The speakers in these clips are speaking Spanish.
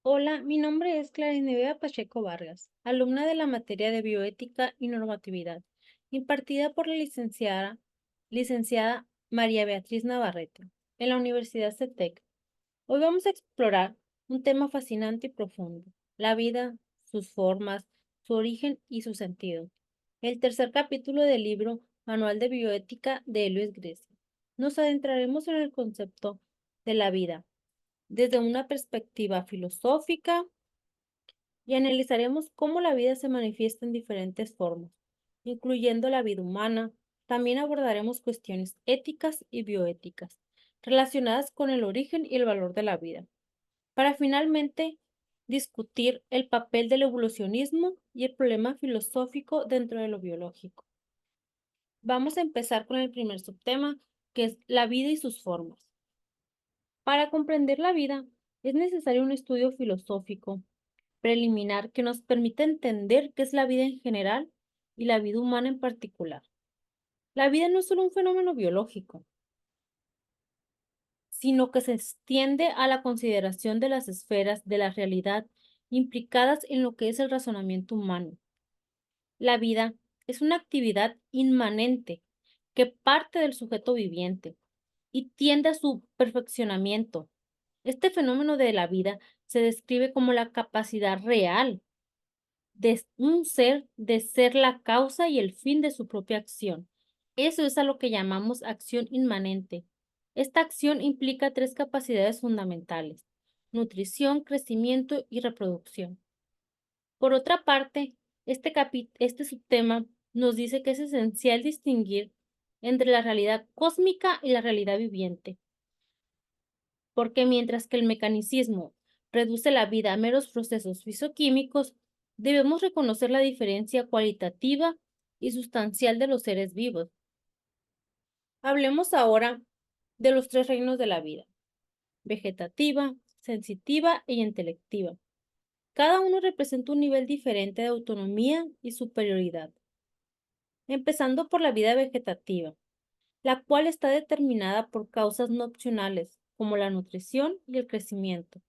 Hola, mi nombre es Clarinevea Pacheco Vargas, alumna de la materia de Bioética y Normatividad, impartida por la licenciada María Beatriz Navarrete, en la Universidad CETEC. Hoy vamos a explorar un tema fascinante y profundo: la vida, sus formas, su origen y su sentido. El tercer capítulo del libro Manual de Bioética de Luis Grecia. Nos adentraremos en el concepto de la vida desde una perspectiva filosófica y analizaremos cómo la vida se manifiesta en diferentes formas, incluyendo la vida humana. También abordaremos cuestiones éticas y bioéticas relacionadas con el origen y el valor de la vida, para finalmente discutir el papel del evolucionismo y el problema filosófico dentro de lo biológico. Vamos a empezar con el primer subtema, que es la vida y sus formas. Para comprender la vida, es necesario un estudio filosófico preliminar que nos permita entender qué es la vida en general y la vida humana en particular. La vida no es solo un fenómeno biológico, sino que se extiende a la consideración de las esferas de la realidad implicadas en lo que es el razonamiento humano. La vida es una actividad inmanente que parte del sujeto viviente y tiende a su perfeccionamiento. Este fenómeno de la vida se describe como la capacidad real de un ser de ser la causa y el fin de su propia acción. Eso es a lo que llamamos acción inmanente. Esta acción implica tres capacidades fundamentales: nutrición, crecimiento y reproducción. Por otra parte, este subtema nos dice que es esencial distinguir entre la realidad cósmica y la realidad viviente, porque mientras que el mecanicismo reduce la vida a meros procesos fisioquímicos, debemos reconocer la diferencia cualitativa y sustancial de los seres vivos. Hablemos ahora de los tres reinos de la vida: vegetativa, sensitiva e intelectiva. Cada uno representa un nivel diferente de autonomía y superioridad. Empezando por la vida vegetativa, la cual está determinada por causas no opcionales, como la nutrición y el crecimiento.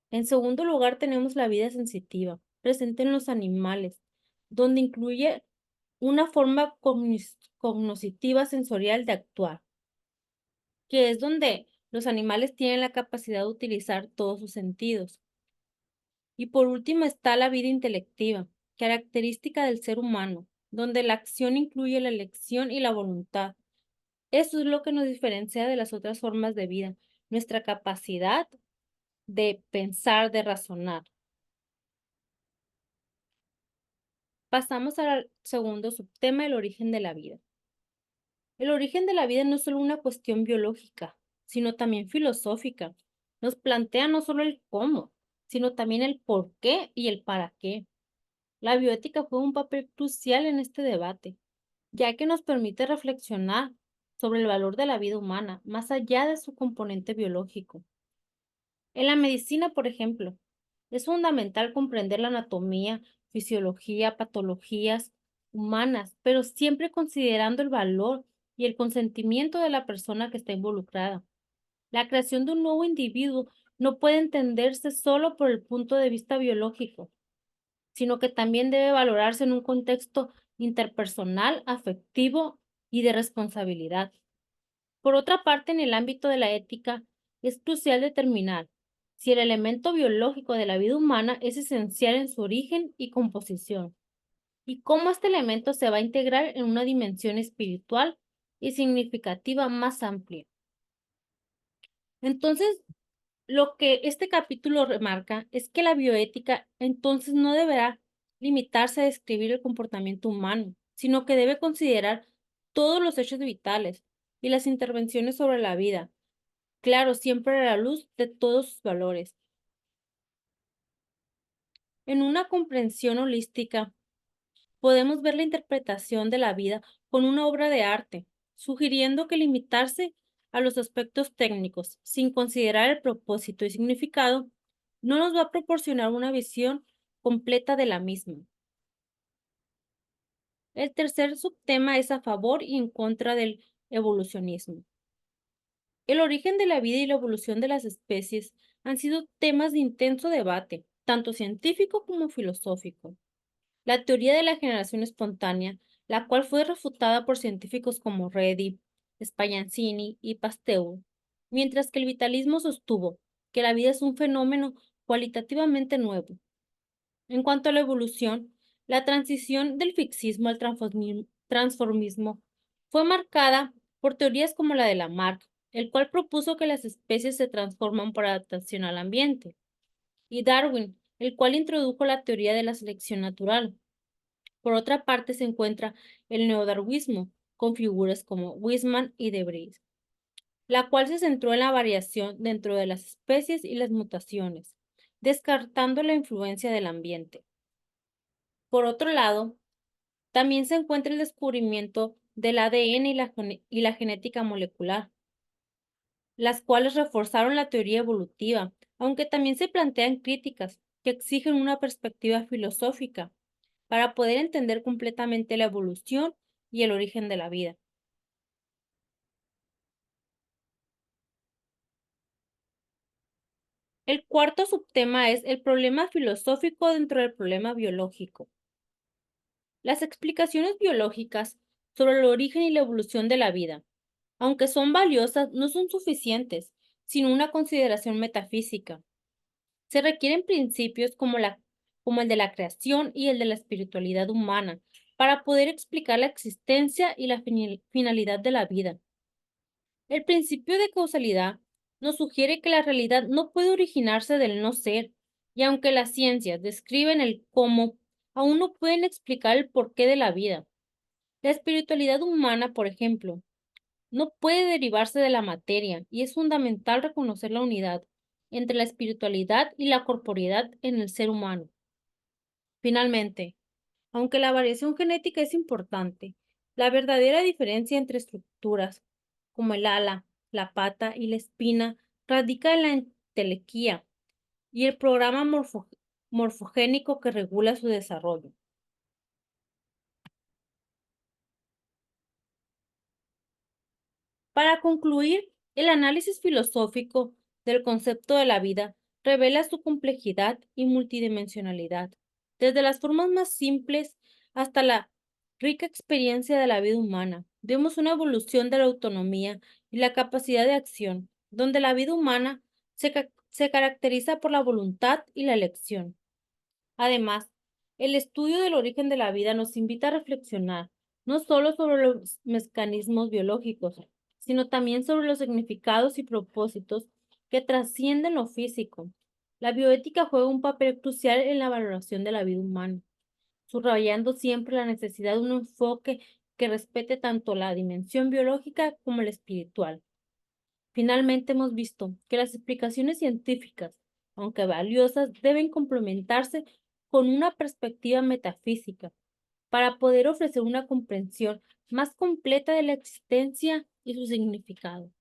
En segundo lugar, tenemos la vida sensitiva, presente en los animales, donde incluye una forma cognitiva sensorial de actuar, que es donde los animales tienen la capacidad de utilizar todos sus sentidos. Y por último está la vida intelectiva, característica del ser humano, donde la acción incluye la elección y la voluntad. Eso es lo que nos diferencia de las otras formas de vida, nuestra capacidad de pensar, de razonar. Pasamos al segundo subtema: el origen de la vida. El origen de la vida no es solo una cuestión biológica, sino también filosófica. Nos plantea no solo el cómo, sino también el por qué y el para qué. La bioética juega un papel crucial en este debate, ya que nos permite reflexionar sobre el valor de la vida humana, más allá de su componente biológico. En la medicina, por ejemplo, es fundamental comprender la anatomía, fisiología, patologías humanas, pero siempre considerando el valor y el consentimiento de la persona que está involucrada. La creación de un nuevo individuo no puede entenderse solo por el punto de vista biológico, sino que también debe valorarse en un contexto interpersonal, afectivo y de responsabilidad. Por otra parte, en el ámbito de la ética, es crucial determinar si el elemento biológico de la vida humana es esencial en su origen y composición, y cómo este elemento se va a integrar en una dimensión espiritual y significativa más amplia. Entonces, lo que este capítulo remarca es que la bioética entonces no deberá limitarse a describir el comportamiento humano, sino que debe considerar todos los hechos vitales y las intervenciones sobre la vida, claro, siempre a la luz de todos sus valores. En una comprensión holística, podemos ver la interpretación de la vida con una obra de arte, sugiriendo que limitarse a los aspectos técnicos, sin considerar el propósito y significado, no nos va a proporcionar una visión completa de la misma. El tercer subtema es a favor y en contra del evolucionismo. El origen de la vida y la evolución de las especies han sido temas de intenso debate, tanto científico como filosófico. La teoría de la generación espontánea, la cual fue refutada por científicos como Redi, Spallanzini y Pasteur, mientras que el vitalismo sostuvo que la vida es un fenómeno cualitativamente nuevo. En cuanto a la evolución, la transición del fixismo al transformismo fue marcada por teorías como la de Lamarck, el cual propuso que las especies se transforman por adaptación al ambiente, y Darwin, el cual introdujo la teoría de la selección natural. Por otra parte se encuentra el neodarwinismo, con figuras como Weismann y De Vries, la cual se centró en la variación dentro de las especies y las mutaciones, descartando la influencia del ambiente. Por otro lado, también se encuentra el descubrimiento del ADN y la genética molecular, las cuales reforzaron la teoría evolutiva, aunque también se plantean críticas que exigen una perspectiva filosófica para poder entender completamente la evolución y el origen de la vida. El cuarto subtema es el problema filosófico dentro del problema biológico. Las explicaciones biológicas sobre el origen y la evolución de la vida, aunque son valiosas, no son suficientes sin una consideración metafísica. Se requieren principios como el de la creación y el de la espiritualidad humana para poder explicar la existencia y la finalidad de la vida. El principio de causalidad nos sugiere que la realidad no puede originarse del no ser, y aunque las ciencias describen el cómo, aún no pueden explicar el porqué de la vida. La espiritualidad humana, por ejemplo, no puede derivarse de la materia, y es fundamental reconocer la unidad entre la espiritualidad y la corporeidad en el ser humano. Finalmente, aunque la variación genética es importante, la verdadera diferencia entre estructuras, como el ala, la pata y la espina, radica en la entelequia y el programa morfogénico que regula su desarrollo. Para concluir, el análisis filosófico del concepto de la vida revela su complejidad y multidimensionalidad, desde las formas más simples hasta la rica experiencia de la vida humana. Vemos una evolución de la autonomía y la capacidad de acción, donde la vida humana se caracteriza por la voluntad y la elección. Además, el estudio del origen de la vida nos invita a reflexionar no solo sobre los mecanismos biológicos, sino también sobre los significados y propósitos que trascienden lo físico. La bioética juega un papel crucial en la valoración de la vida humana, subrayando siempre la necesidad de un enfoque que respete tanto la dimensión biológica como la espiritual. Finalmente hemos visto que las explicaciones científicas, aunque valiosas, deben complementarse con una perspectiva metafísica para poder ofrecer una comprensión más completa de la existencia y su significado.